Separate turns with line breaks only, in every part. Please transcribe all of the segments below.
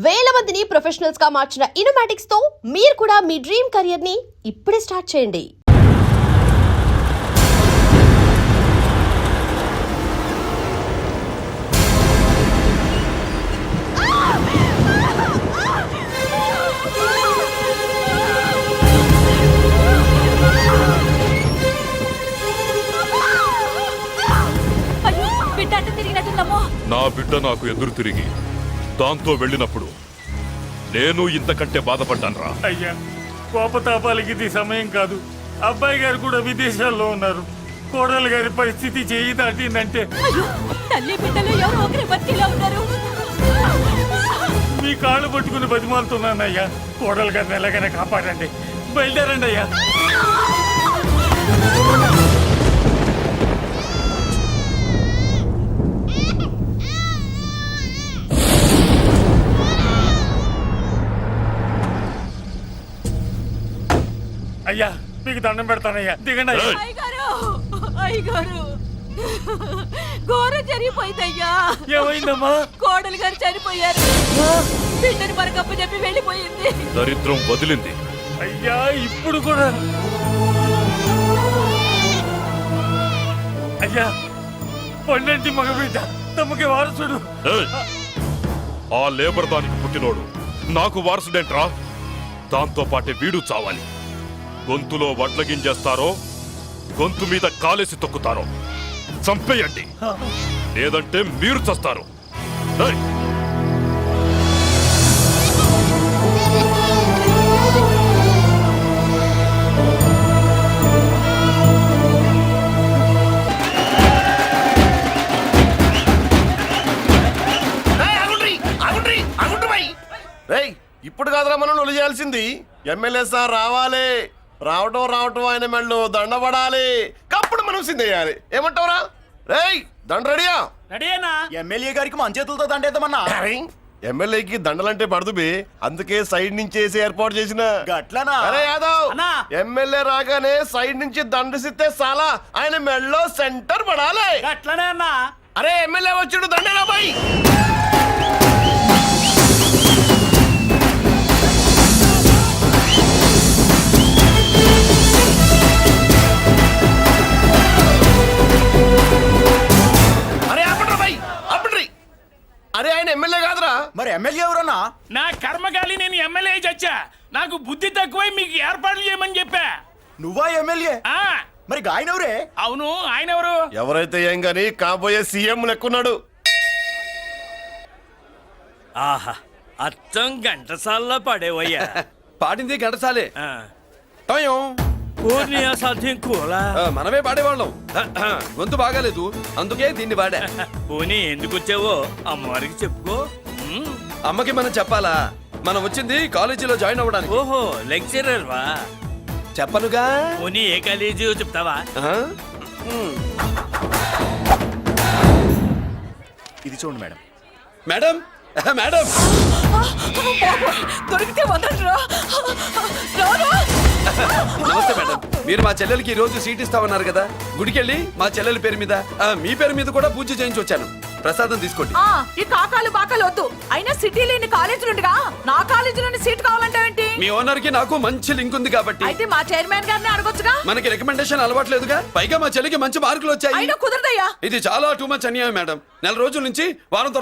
వేల మందిని ప్రొఫెషనల్స్ గా మార్చిన ఇనోమాటిక్స్ తో మీరు కూడా మీ డ్రీమ్ కెరియర్ ని ఇప్పుడే స్టార్ట్ చేయండి.
నా బిడ్డ నాకు ఎదురు తిరిగి దాంతో వెళ్ళినప్పుడు నేను ఇంతకంటే బాధపడ్డానురా.
అయ్యా, కోపతాపాలకి ఇది సమయం కాదు. అబ్బాయి గారు కూడా విదేశాల్లో ఉన్నారు. కోడలు గారి పరిస్థితి చేయి దాటిందంటే మీ కాళ్ళు పట్టుకుని బతిమాలుతున్నానయ్యా. కోడలు గారిని ఎలాగైనా కాపాడండి. బయలుదేరండి అయ్యా. అయ్యా, మీకు దండం పెడతానయ్యా, దిగండి అయ్యా.
అయ్యగారు ఘోరం జరిగిపోయిందయ్యా.
ఏమైందమ్మా?
కోడలు గారు చనిపోయారు. బిడ్డని మరకప్ప చెప్పి వెళ్ళిపోయింది.
దరిద్రం వదిలింది.
అయ్యా, ఇప్పుడు కూడా అయ్యా, పండంటి మగబిడ్డ తమకి వారసుడు.
ఆ లేబర్ దానికి పుట్టినోడు నాకు వారసుడేంట్రా? దాంతో పాటే వీడు చావాలి. గొంతులో వడ్ల గింజేస్తారో గొంతు మీద కాలేసి తొక్కుతారో చంపేయండి, లేదంటే మీరు చస్తారు.
ఇప్పుడు కాదురా మనం ఒలి చేయాల్సింది. ఎమ్మెల్యే సార్ రావాలి. రావటం ఆయన మెళ్ళు దండపడాలి. కప్పుడు మనం సిందేయాలి. ఏమంటావురా? రేయ్, దండ రెడీయా?
రెడీనా?
ఎమ్మెల్యే గారికి మన చేతులతో దండేద్దామన్నా.
ఎమ్మెల్యేకి దండలంటే పడదు బే, అందుకే సైడ్ నుంచి వేసి ఏర్పాటు చేసిన.
గట్లనా?
అరే యాదవ్, ఎమ్మెల్యే రాగానే సైడ్ నుంచి దండసిస్తే చాలా ఆయన మెళ్ళో సెంటర్ పడాలి.
అట్లనే అన్నా.
అరే ఎమ్మెల్యే వచ్చాడు, దండేనా బాయ్. అరే ఆయన ఎమ్మెల్యే కాదురా.
మరి ఎమ్మెల్యే ఎవరన్నా?
నా కర్మకాలి, నేను ఎమ్మెల్యే చచ్చా. నాకు బుద్ధి తక్కువై మీకు ఏర్పాట్లు చేయమని చెప్పా.
నువ్వా ఎమ్మెల్యే? మరి ఆయన ఎవరే?
అవును, ఆయన ఎవరు?
ఎవరైతే ఏం గాని కాబోయే సీఎం లెక్కున్నాడు.
ఆహా, అచ్చం ఘంటసాల్లో పడేవయ్యా.
పాడింది ఘంటసాలే.
సాధ్యం కూలా
మనమే పాడేవాళ్ళం. గొంతు బాగాలేదు, అందుకే దీన్ని పాడా.
పోనీ ఎందుకు వచ్చావో అమ్మవారికి చెప్పుకో.
అమ్మకి మనం చెప్పాలా? మనం వచ్చింది కాలేజీలో జాయిన్ అవ్వడానికి.
ఓహో, లెక్చరర్ వా?
చెప్పనుగా.
పోనీ ఏ కాలేజీ చెప్తావా?
ఇది చూడండి మేడం.
మేడం మేడం
దొరికితే వదలరా.
నమస్తే మేడం. మీరు మా చెల్లెలకి ఈ రోజు సీట్ ఇస్తామన్నారు కదా, గుడికెళ్ళి మా చెల్లెల పేరు మీద మీ పేరు మీద కూడా పూజ చేయించి వచ్చాను. ప్రసాదం తీసుకోండి.
ఈ కాకాలు బాకాలు వద్దు. అయినా సిటీలో ఇన్ని కాలేజీలు ఉండగా నా కాలేజీలోని సీట్ కావాలంటావేంటి?
మీ ఓనర్ కి నాకు మంచి లింక్ ఉంది కాబట్టి.
అయితే మా చైర్మన్ గారిని అడగొచ్చుగా.
మనకి రికమెండేషన్ అలవాట్లేదుగా. పైగా మా చెల్లికి మంచి మార్కులు వచ్చాయి.
అయినా కుదరదయ్యా.
ఇది చాలా టూ మచ్ అన్యాయం మేడం. నెల రోజుల నుంచి వారం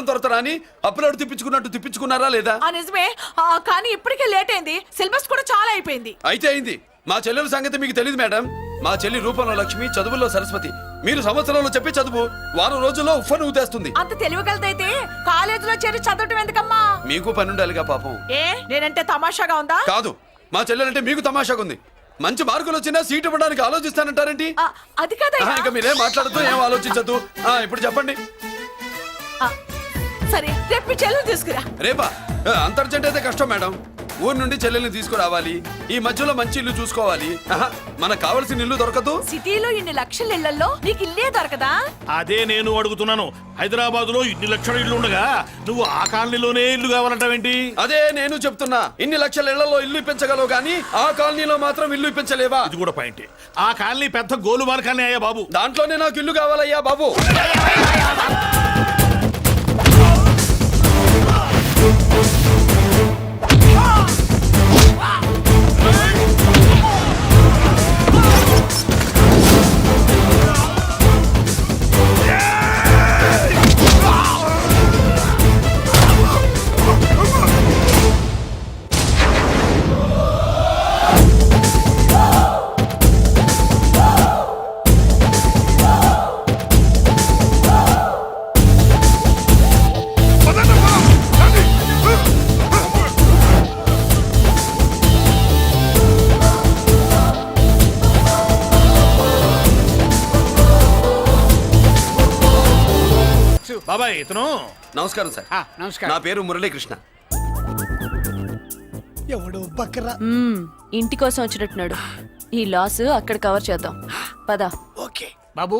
తొరతరా అని అప్లోడ్ తిప్పించుకున్నట్టు తిప్పించుకున్నారా లేదా?
నిజమే, కానీ ఇప్పటికే లేట్ అయింది. సిలబస్ కూడా చాలా అయిపోయింది.
అయితే అయింది. మా చెల్లెల సంగతి మీకు తెలియదు మేడం. మా చెల్లి రూపంలో లక్ష్మి, చదువుల్లో సరస్వతి. మీరు సంవత్సరంలో చెప్పి చదువు వారం రోజుల్లో ఉఫ్ఫను ఊదేస్తుంది.
అంత తెలివిగలదైతే కాలేజీలో చేరి చదవటం ఎందుకమ్మా?
మీకు పని ఉండాలిగా పాపం.
నేనంటే తమాషాగా ఉందా?
కాదు, మా చెల్లెలంటే మీకు తమాషాగా ఉంది. మంచి మార్కులు వచ్చినా సీట్ ఇవ్వడానికి ఆలోచిస్తానంటారేంటి?
అది కాదయ్యా.
ఇంకా మీరేం మాట్లాడుతూ ఏం ఆలోచించద్దు. ఇప్పుడు చెప్పండి.
సరే, రేపు మీ చెల్లెలు తీసుకురా.
రేపా? అంత అర్జెంట్ అయితే కష్టం మేడం. ఊరు నుండి చెల్లెల్ని తీసుకురావాలి. ఈ మధ్యలో మంచి ఇల్లు చూసుకోవాలి. మనకు కావాల్సిన ఇల్లు దొరకదు.
సిటీలో ఇన్ని లక్షల ఇళ్లలో నీకు ఇల్లే దొరకదా?
అదే నేను అడుగుతున్నాను. హైదరాబాద్ లో ఇన్ని లక్షల ఇల్లు ఉండగా నువ్వు ఆ కాలనీలోనే ఇల్లు కావాలంటావేంటి?
అదే నేను చెప్తున్నా. ఇన్ని లక్షల ఇళ్లలో ఇల్లు ఇప్పించగలవు గానీ ఆ కాలనీలో మాత్రం ఇల్లు ఇప్పించలేవా?
ఇది కూడా పాయింట్. ఆ కాలనీ పెద్ద గోలుమార్ కాలనీ అయ్యా బాబు.
దాంట్లోనే నాకు ఇల్లు కావాలయ్యా బాబు.
ఇతను
నమస్కారం సార్.
నమస్కారం.
నా పేరు మురళీకృష్ణ.
ఎవడు బక్కరా
ఇంటి కోసం వచ్చినట్టున్నాడు. ఈ లాస్ అక్కడ కవర్ చేద్దాం పద.
ఓకే బాబు,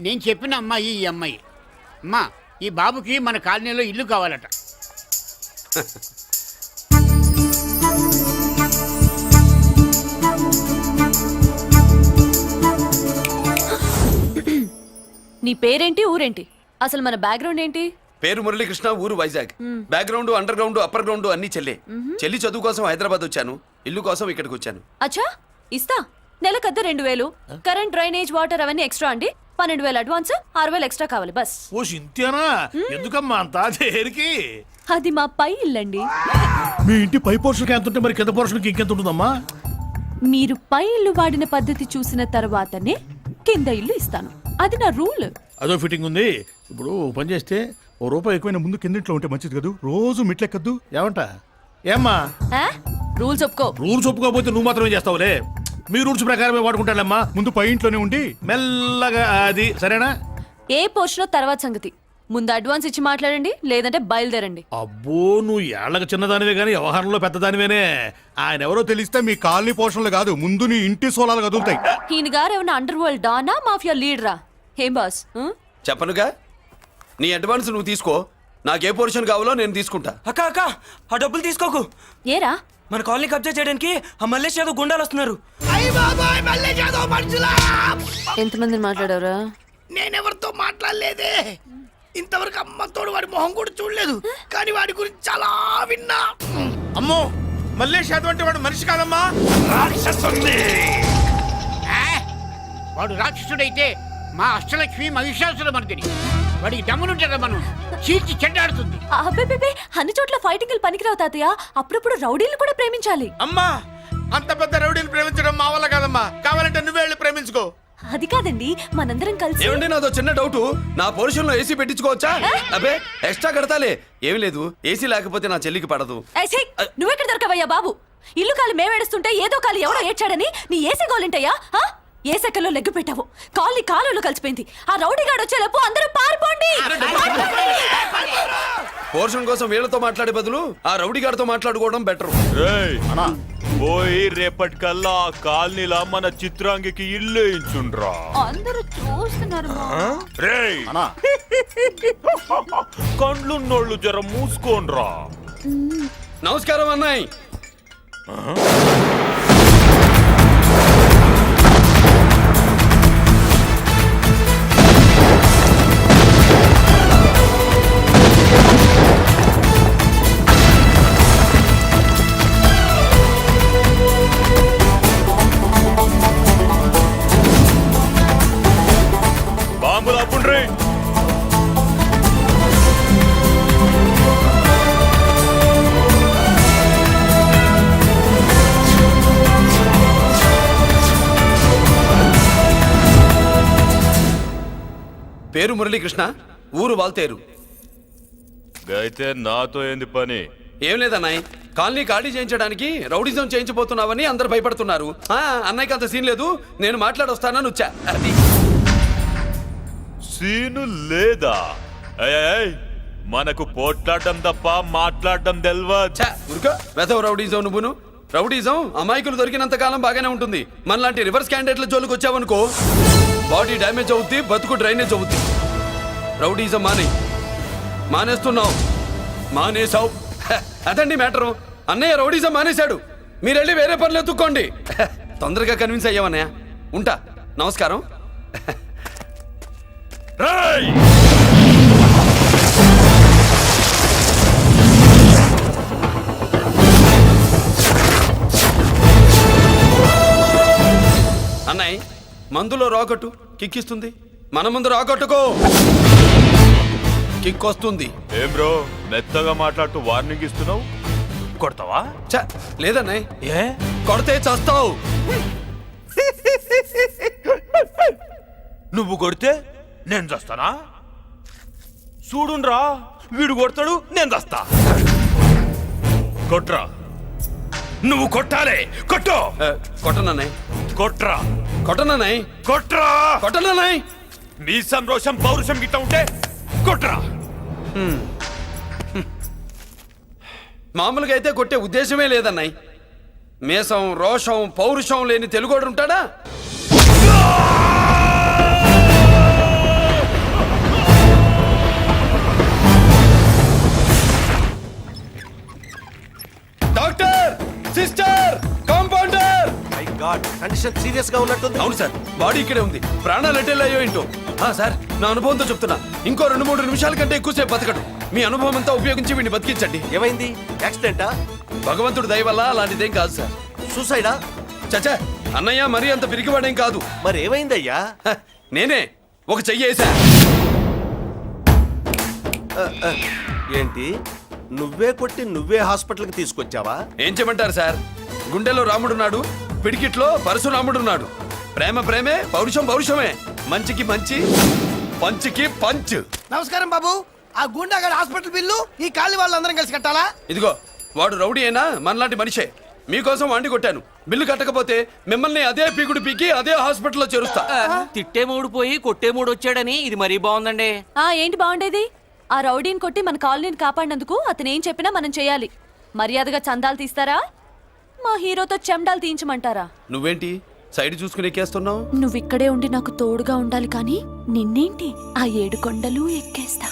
నేను చెప్పిన అమ్మాయి ఈ అమ్మాయి. అమ్మా, ఈ బాబుకి మన కాలనీలో ఇల్లు కావాలట.
నీ పేరేంటి, ఊరేంటి, అసలు మన బ్యాక్గ్రౌండ్ ఏంటి?
పేరు మురళీకృష్ణ, ఊరు Vizag. Background, under ground, upper ground అన్ని చెల్లి. చెల్లి చదువు కోసం హైదరాబాద్ వచ్చాను, ఇల్లు కోసం ఇక్కడికి వచ్చాను.
అచ్చా, ఇస్తా. నెలకద్ద 2000, కరెంట్, డ్రైనేజ్, వాటర్ అవన్నీ ఎక్స్ట్రా అండి. 12,000 అడ్వాన్స్, 6,000 ఎక్స్ట్రా కావాలి బస్.
ఓ సింత్యానా, ఎందుకమ్మా అంత దేనికి?
అది మా పై ఇల్లండి.
మీ ఇంటి పై పోర్షన్కి ఎంత ఉంటే మరి కింద పోర్షన్కి ఇంకెంత ఉంటుందమ్మా?
మీరు పై ఇల్లు వాడిన పద్ధతి చూసిన తర్వాతనే కింద ఇల్లు ఇస్తాను. అది నా రూల్.
అదో ఫిట్టింగ్ ఉంది. ఇప్పుడు ఓ పని చేస్తే ₹1 ఎక్కువైనా ముందు కిందింట్లో ఉంటే మంచిది కదూ. రోజు మిట్లెక్కద్దు. ఏమంట? ఏమ్మా,
రూల్స్ ఒప్పుకో.
రూల్స్ ఒప్పుకోకపోతే నువ్వు మాత్రమే చేస్తావులే. మీ రూల్స్ ప్రకారమే వాడుకుంటానమ్మా. ముందు పై ఇంట్లోనే ఉండి మెల్లగా అది, సరేనా?
ఏ పోర్షన్ తర్వాత సంగతి. ముందు అడ్వాన్స్ ఇచ్చి మాట్లాడండి, లేదంటే బయలుదేరండి.
అబ్బో, నువ్వు ఏళ్ళకి చిన్నదానివే గానీ వ్యవహారంలో పెద్దదానివేనే. ఆయన ఎవరో తెలిస్తే మీ కాలనీ పోషణలు కాదు, ముందు నీ ఇంటి సోలాలు కదులుతాయి.
ఈయన గారు ఏమన్నా అండర్ వరల్డ్ డానా, మాఫియా లీడరా? ఏం బాస్?
చెప్పనుగా, నీ అడ్వాన్స్ నువ్వు తీసుకో. నాకే పోర్షన్ కావాలో నేను తీసుకుంటా.
అక్క అక్క, ఆ డబ్బులు తీసుకోకు.
ఏరా,
మన కాలనీ కబ్జా చేయడానికి ఆ మల్లేష్ యాదవ్ గుండాలు వస్తున్నారు.
ఎంతమందిని మాట్లాడారా?
నేనెవరితో మాట్లాడలేదే. ఇంతవరకు అమ్మతోడు వాడి మొహం కూడా చూడలేదు, కానీ వాడి గురించి చాలా విన్నా. అమ్మో, మల్లేష్ యాదవ్ అంటే వాడు మనిషి కాదమ్మా, రాక్షసుడి. వాడు రాక్షసుడైతే మా అష్టలక్ష్మి మహిషాసుల మర్దిని. వాడికి దమ్మునుంటారా మనం చీల్చి చెడ్డాడుతుంది.
అబ్బే, అన్ని చోట్ల ఫైటింగ్ పనికిరావు తాతయ్య. అప్పుడప్పుడు రౌడీలు కూడా ప్రేమించాలి.
అమ్మా, అంత పెద్ద రౌడీని ప్రేమించడం మా వల్ల కాదమ్మా. కావాలంటే నువ్వే వెళ్ళి ప్రేమించుకో.
అది కాదండి, మనందరం కలిసి.
ఏమండి, నాదో చిన్న డౌట్. నా పోర్షన్ లో ఏసీ పెట్టించుకోవచ్చా? అబ్బే, ఎక్స్ట్రా కడతాలే. ఏమి లేదు, ఏసీ లేకపోతే నా చెల్లికి పడదు.
నువ్వెక్కడ దొరకవయ్యా బాబు? ఇల్లు కాలు మేమేడుస్తుంటే ఏదో కాలు ఎవరో ఏడ్చాడని నీ ఏసీ గోలింటయ్యా? ఏ సెకల్లో లెగ్గు పెట్టావు? కాలి కాలులో కలిసిపోయింది. ఆ రౌడీగాడు వచ్చేలోపు అందరూ పారిపోండి.
పోర్షన్ కోసం వీళ్ళతో మాట్లాడే బదులు ఆ రౌడీ గారితో మాట్లాడుకోవడం బెటర్.
పోయి రేపటికల్లా ఆ కాలనీలా మన చిత్రాంగికి ఇల్లు వేయించుండ్రా.
అందరూ చూస్తున్నారు.
రేయ్, కండ్లున్నోళ్ళు జర మూసుకోండ్రా.
నమస్కారం అన్నాయ్.
బాంబులు ఆపుండ్రి.
పేరు మురళీకృష్ణ, ఊరు వాల్తేరు.
అయితే నాతో ఏంది పని?
ఏం లేదన్నాయ్, కాలనీ ఖాళీ చేయించడానికి రౌడిజం చేయించబోతున్నావని అందరు భయపడుతున్నారు. అన్నయ్యకి అంత సీన్ లేదు, నేను మాట్లాడొస్తానని వచ్చా. అది
సీను లేదా? ఏయ్, మనకు పోట్లాడడం తప్ప మాట్లాడడం తెల్వా.
వెధవ రౌడీజం నువ్వును. రౌడీజం అమాయకులు దొరికినంత కాలం బాగానే ఉంటుంది. మనలాంటి రివర్స్ క్యాండిడేట్ల జోలికి వచ్చావనుకో, బాడీ డ్యామేజ్ అవుద్ది, బతుకు డ్రైనేజ్ అవుద్ది. రౌడీజం మానేస్తున్నావు, మానేసావు. అదండి మ్యాటరు. అన్నయ్య రౌడీజం మానేశాడు, మీరెళ్ళి వేరే పనులు ఎత్తుక్కోండి. తొందరగా కన్విన్స్ అయ్యావన్నయ్య. ఉంటా, నమస్కారం.
రేయ్,
అన్నయ్య, మందులో రాకట్టు కిక్కిస్తుంది, మన ముందు రాకట్టుకో కిక్ వస్తుంది.
ఏం బ్రో మెత్తగా మాట్లాడుతూ వార్నింగ్ ఇస్తున్నావు? కొడతావా?
లేదన్నయ్య,
ఏ
కొడితే చస్తావు.
నువ్వు కొడితే నేను చస్తానా? చూడుండ్రా, వీడు కొడతాడు, నేను చస్తా. కొట్రా, నువ్వు కొట్టాలి. కొట్టు.
కొట్టనన్నయ్య,
కొట్రా.
కొట్టనన్నయ్య,
కొట్రా.
కొట్టనన్నయ్య.
నీ సంతోషం పౌరుషం గిట్ట ఉంటే కొట్రా.
మామూలుగా అయితే కొట్టే ఉద్దేశమే లేదన్నాయ్. మేషం రోషం పౌరుషం లేని తెలుగోడు ఉంటాడా? Doctor, sister, compounder.
My God, condition serious గా ఉన్నట్టుంది.
అవును సార్, బాడీ ఇక్కడే ఉంది. ప్రాణాలు ఎట్టెళ్ళాయో ఏంటో. సార్, నా అనుభవంతో చెప్తున్నా, ఇంకో 2-3 నిమిషాల కంటే ఎక్కువసేపు బతకడు. మీ అనుభవం అంతా ఉపయోగించి వీడిని బతికించండి.
ఏమైంది? యాక్సిడెంటా?
భగవంతుడు దయ వల్ల అలాంటిదేం కాదు సార్.
సూసైడా?
చచ్చా, అన్నయ్య మరీ అంత పిరికివాడేం కాదు.
మరి ఏమైందయ్యా?
నేనే ఒక చెయ్యేసా.
ఏంటి, నువ్వే కొట్టి నువ్వే హాస్పిటల్కి తీసుకొచ్చావా?
ఏం చేయమంటారు సార్, గుండెలో రాముడున్నాడు, పిడికిట్లో పరశురాముడున్నాడు. ప్రేమ ప్రేమే, పౌరుషం పౌరుషమే. మంచికి మంచి, పంచికి పంచ్.
నమస్కారం బాబు. ఆ గుండాగడ్ హాస్పిటల్ బిల్లు ఈ కాలి వాళ్ళందరం కలిసి కట్టాలా?
ఇదిగో, వాడు రౌడీ అయినా మనలాంటి మనిషే. మీకోసం వండి కొట్టాను. బిల్లు కట్టకపోతే మిమ్మల్ని అదే పీకుడు పీకి అదే హాస్పిటల్లో చేరుస్తా.
తిట్టే మూడు పోయి కొట్టే మూడు వచ్చాడని ఇది మరీ బాగుందండి.
ఏంటి బాగుండేది? ఆ రౌడీని కొట్టి మన కాలనీని కాపాడినందుకు అతను ఏం చెప్పినా మనం చేయాలి. మర్యాదగా చందాలు తీస్తారా, మా హీరోతో చెండాలు తీయించమంటారా?
నువ్వేంటి సైడ్ చూసుకుని ఎక్కేస్తున్నావు?
నువ్విక్కడే ఉండి నాకు తోడుగా ఉండాలి, కానీ నిన్నేంటి ఆ 7 కొండలు ఎక్కేస్తా.